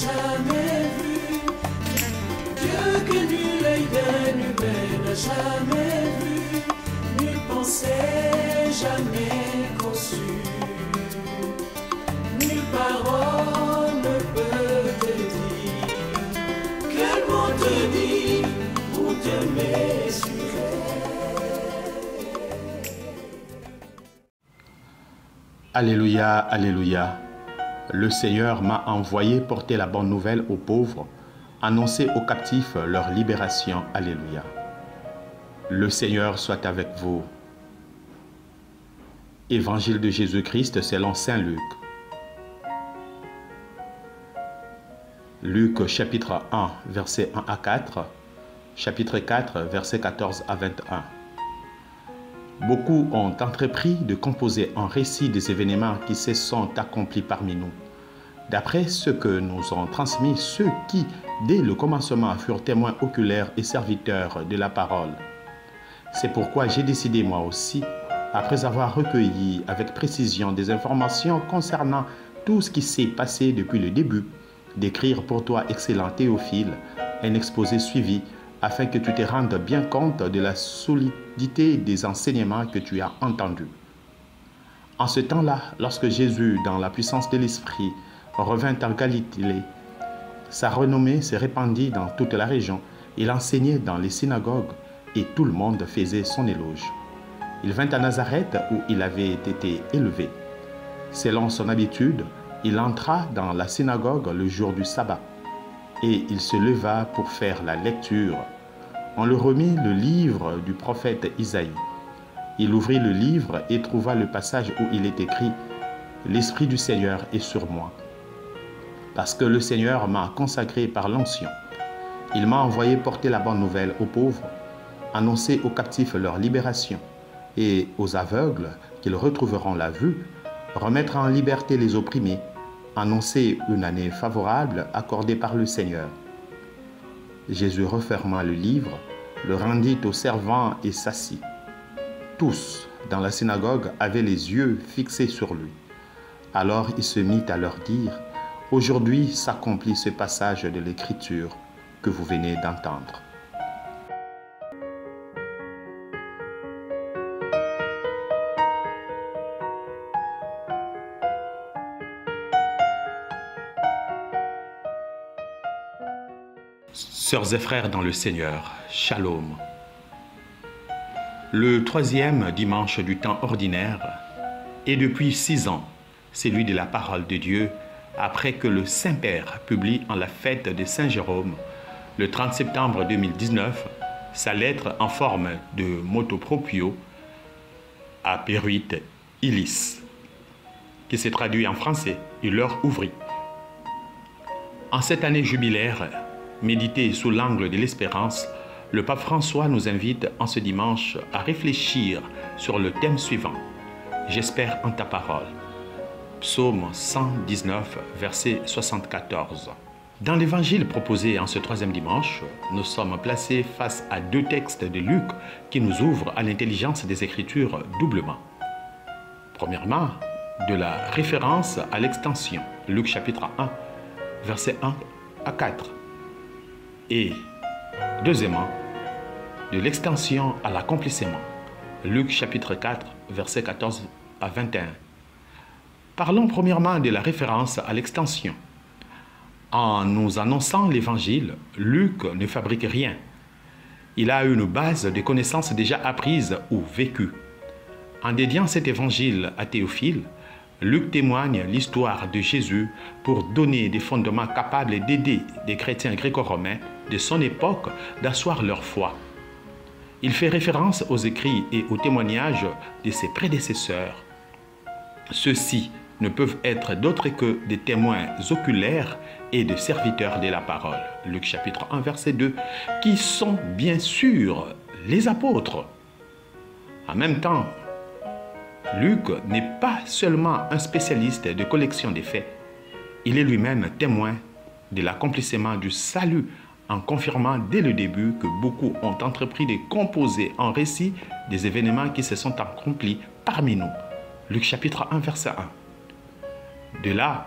jamais vu, Dieu que nul œil d'un humain n'a jamais vu, nulle pensée jamais conçue, nulle parole ne peut te dire, quel mot te dit pour te mesurer. Alléluia, alléluia. Le Seigneur m'a envoyé porter la bonne nouvelle aux pauvres, annoncer aux captifs leur libération. Alléluia. Le Seigneur soit avec vous. Évangile de Jésus-Christ selon Saint Luc. Luc chapitre 1, versets 1 à 4, chapitre 4, versets 14 à 21. Beaucoup ont entrepris de composer un récit des événements qui se sont accomplis parmi nous, d'après ce que nous ont transmis ceux qui, dès le commencement, furent témoins oculaires et serviteurs de la parole. C'est pourquoi j'ai décidé moi aussi, après avoir recueilli avec précision des informations concernant tout ce qui s'est passé depuis le début, d'écrire pour toi, excellent Théophile, un exposé suivi, afin que tu te rendes bien compte de la solidité des enseignements que tu as entendus. En ce temps-là, lorsque Jésus, dans la puissance de l'Esprit, revint en Galilée, sa renommée se répandit dans toute la région. Il enseignait dans les synagogues et tout le monde faisait son éloge. Il vint à Nazareth où il avait été élevé. Selon son habitude, il entra dans la synagogue le jour du sabbat. Et il se leva pour faire la lecture. On lui remit le livre du prophète Isaïe. Il ouvrit le livre et trouva le passage où il est écrit « L'Esprit du Seigneur est sur moi, parce que le Seigneur m'a consacré par l'onction. Il m'a envoyé porter la bonne nouvelle aux pauvres, annoncer aux captifs leur libération, et aux aveugles qu'ils retrouveront la vue, remettre en liberté les opprimés, annoncer une année favorable accordée par le Seigneur. » Jésus referma le livre, le rendit aux servants et s'assit. Tous, dans la synagogue, avaient les yeux fixés sur lui. Alors il se mit à leur dire, « Aujourd'hui s'accomplit ce passage de l'Écriture que vous venez d'entendre. » Sœurs et frères dans le Seigneur, Shalom. Le troisième dimanche du temps ordinaire est depuis 6 ans celui de la parole de Dieu après que le Saint-Père publie en la fête de Saint Jérôme, le 30 septembre 2019, sa lettre en forme de motu proprio Aperuit Illis, qui s'est traduit en français, il leur ouvrit. En cette année jubilaire, méditée sous l'angle de l'espérance, le pape François nous invite en ce dimanche à réfléchir sur le thème suivant. J'espère en ta parole. Psaume 119, verset 74. Dans l'évangile proposé en ce troisième dimanche, nous sommes placés face à 2 textes de Luc qui nous ouvrent à l'intelligence des Écritures doublement. Premièrement, de la référence à l'extension, Luc chapitre 1, verset 1 à 4. Et deuxièmement, de l'extension à l'accomplissement, Luc chapitre 4, versets 14 à 21. Parlons premièrement de la référence à l'extension. En nous annonçant l'évangile, Luc ne fabrique rien. Il a une base de connaissances déjà apprises ou vécues. En dédiant cet évangile à Théophile, Luc témoigne l'histoire de Jésus pour donner des fondements capables d'aider des chrétiens gréco-romains de son époque d'asseoir leur foi. Il fait référence aux écrits et aux témoignages de ses prédécesseurs. Ceux-ci ne peuvent être d'autres que des témoins oculaires et des serviteurs de la parole. Luc chapitre 1, verset 2, qui sont bien sûr les apôtres. En même temps, Luc n'est pas seulement un spécialiste de collection des faits, il est lui-même témoin de l'accomplissement du salut en confirmant dès le début que beaucoup ont entrepris de composer en récit des événements qui se sont accomplis parmi nous. Luc chapitre 1, verset 1. De là,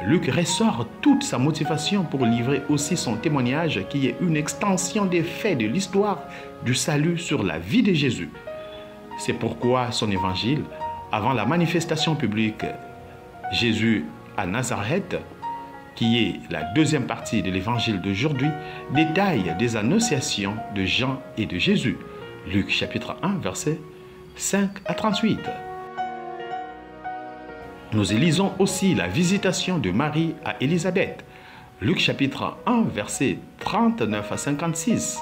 Luc ressort toute sa motivation pour livrer aussi son témoignage qui est une extension des faits de l'histoire du salut sur la vie de Jésus. C'est pourquoi son évangile, avant la manifestation publique Jésus à Nazareth, qui est la deuxième partie de l'évangile d'aujourd'hui, détaille des annonciations de Jean et de Jésus. Luc chapitre 1, versets 5 à 38. Nous y lisons aussi la visitation de Marie à Élisabeth. Luc chapitre 1, versets 39 à 56.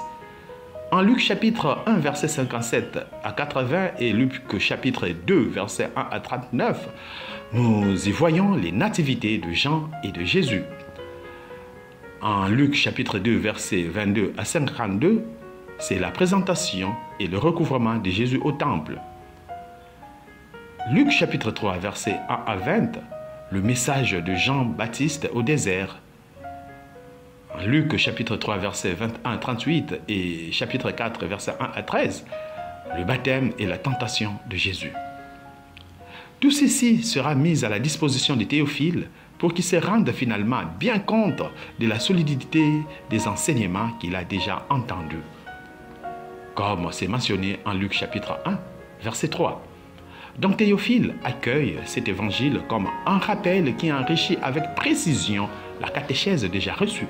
En Luc chapitre 1, verset 57 à 80 et Luc chapitre 2, verset 1 à 39, nous y voyons les nativités de Jean et de Jésus. En Luc chapitre 2, verset 22 à 52, c'est la présentation et le recouvrement de Jésus au temple. Luc chapitre 3, verset 1 à 20, le message de Jean-Baptiste au désert. Luc chapitre 3, verset 21 à 38 et chapitre 4, verset 1 à 13, le baptême et la tentation de Jésus. Tout ceci sera mis à la disposition de Théophile pour qu'il se rende finalement bien compte de la solidité des enseignements qu'il a déjà entendus. Comme c'est mentionné en Luc chapitre 1, verset 3. Donc Théophile accueille cet évangile comme un rappel qui enrichit avec précision la catéchèse déjà reçue.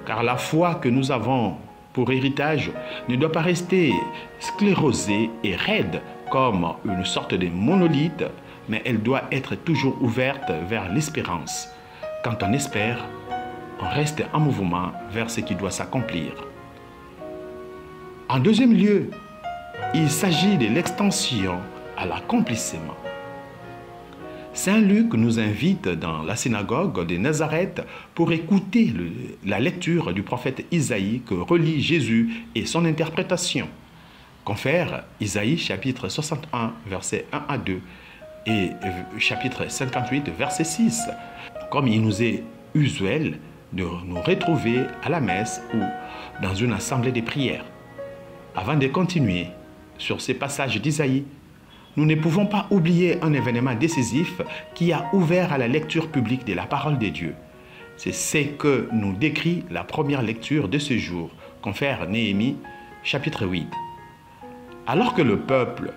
Car la foi que nous avons pour héritage ne doit pas rester sclérosée et raide comme une sorte de monolithe, mais elle doit être toujours ouverte vers l'espérance. Quand on espère, on reste en mouvement vers ce qui doit s'accomplir. En deuxième lieu, il s'agit de l'extension à l'accomplissement. Saint Luc nous invite dans la synagogue de Nazareth pour écouter la lecture du prophète Isaïe que relie Jésus et son interprétation. Confère Isaïe chapitre 61 verset 1 à 2 et chapitre 58 verset 6. Comme il nous est usuel de nous retrouver à la messe ou dans une assemblée de prière. Avant de continuer sur ces passages d'Isaïe, nous ne pouvons pas oublier un événement décisif qui a ouvert à la lecture publique de la parole de Dieu. C'est ce que nous décrit la première lecture de ce jour, confère Néhémie, chapitre 8. Alors que le peuple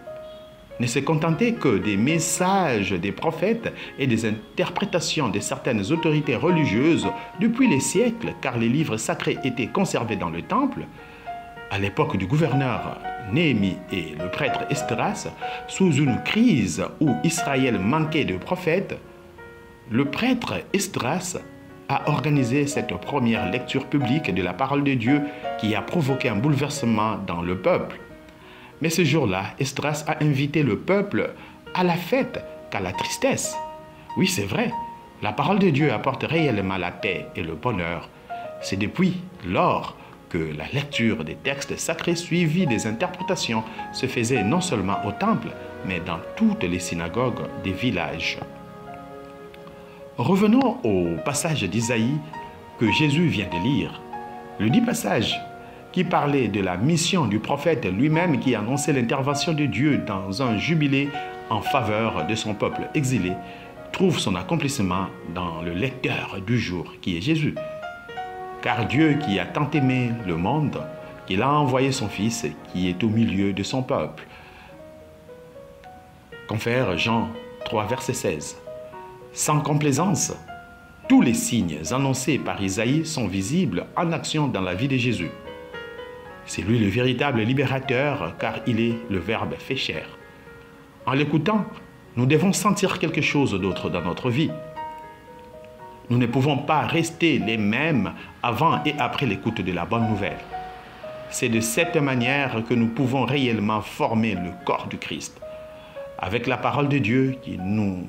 ne se contentait que des messages des prophètes et des interprétations de certaines autorités religieuses depuis les siècles, car les livres sacrés étaient conservés dans le temple, à l'époque du gouverneur Néhémie et le prêtre Esdras, sous une crise où Israël manquait de prophètes, le prêtre Esdras a organisé cette première lecture publique de la parole de Dieu qui a provoqué un bouleversement dans le peuple. Mais ce jour-là, Esdras a invité le peuple à la fête qu'à la tristesse. Oui, c'est vrai, la parole de Dieu apporte réellement la paix et le bonheur. C'est depuis lors que la lecture des textes sacrés suivis des interprétations se faisait non seulement au temple, mais dans toutes les synagogues des villages. Revenons au passage d'Isaïe que Jésus vient de lire. Le dit passage qui parlait de la mission du prophète lui-même qui annonçait l'intervention de Dieu dans un jubilé en faveur de son peuple exilé, trouve son accomplissement dans le lecteur du jour qui est Jésus. Car Dieu qui a tant aimé le monde, qu'il a envoyé son Fils qui est au milieu de son peuple. Confère Jean 3, verset 16. Sans complaisance, tous les signes annoncés par Isaïe sont visibles en action dans la vie de Jésus. C'est lui le véritable libérateur car il est le Verbe fait chair. En l'écoutant, nous devons sentir quelque chose d'autre dans notre vie. Nous ne pouvons pas rester les mêmes avant et après l'écoute de la bonne nouvelle. C'est de cette manière que nous pouvons réellement former le corps du Christ. Avec la parole de Dieu qui nous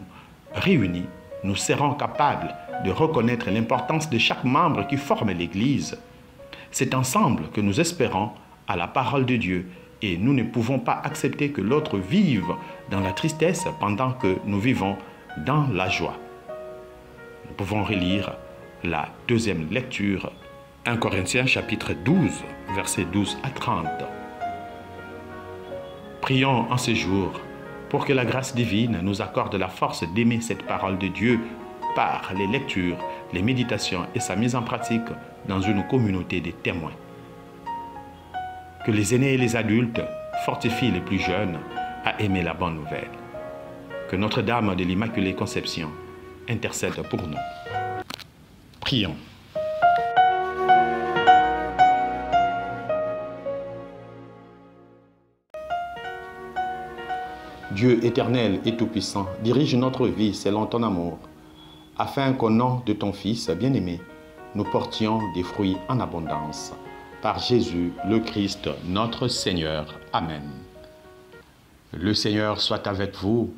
réunit, nous serons capables de reconnaître l'importance de chaque membre qui forme l'Église. C'est ensemble que nous espérons à la parole de Dieu et nous ne pouvons pas accepter que l'autre vive dans la tristesse pendant que nous vivons dans la joie. Nous pouvons relire la deuxième lecture, 1 Corinthiens chapitre 12, versets 12 à 30. Prions en ce jour pour que la grâce divine nous accorde la force d'aimer cette parole de Dieu par les lectures, les méditations et sa mise en pratique dans une communauté de témoins. Que les aînés et les adultes fortifient les plus jeunes à aimer la bonne nouvelle. Que Notre-Dame de l'Immaculée Conception intercède pour nous. Prions. Dieu éternel et tout-puissant, dirige notre vie selon ton amour, afin qu'au nom de ton Fils bien-aimé, nous portions des fruits en abondance. Par Jésus le Christ, notre Seigneur. Amen. Le Seigneur soit avec vous.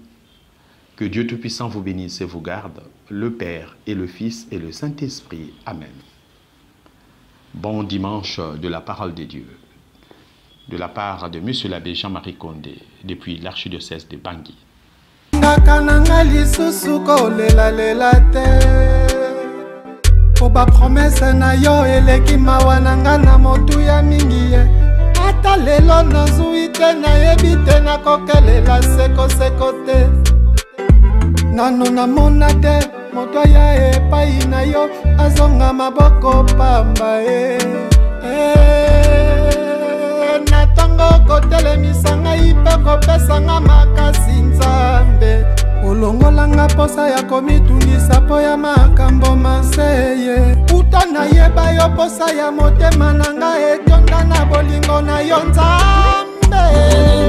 Que Dieu Tout-Puissant vous bénisse et vous garde, le Père et le Fils et le Saint-Esprit. Amen. Bon dimanche de la parole de Dieu. De la part de Monsieur l'abbé Jean-Marie Condé, depuis l'archidiocèse de Bangui. Oba promesse na yo eleki mawa nanga na motu ya mingi ye. Ata lelo nazui te nayebi te nakokelela seko te. Nano namona te moto ya epai na yo azonga maboko pamba e. Natongo kotelemisa ngai mpe kopesanga makasi Nzambe. Olongolanga posa ya komitungisa po ya makambo maseye. Uta nayeba yo posa ya motema nanga etonda na bolingo na yo Nzambe.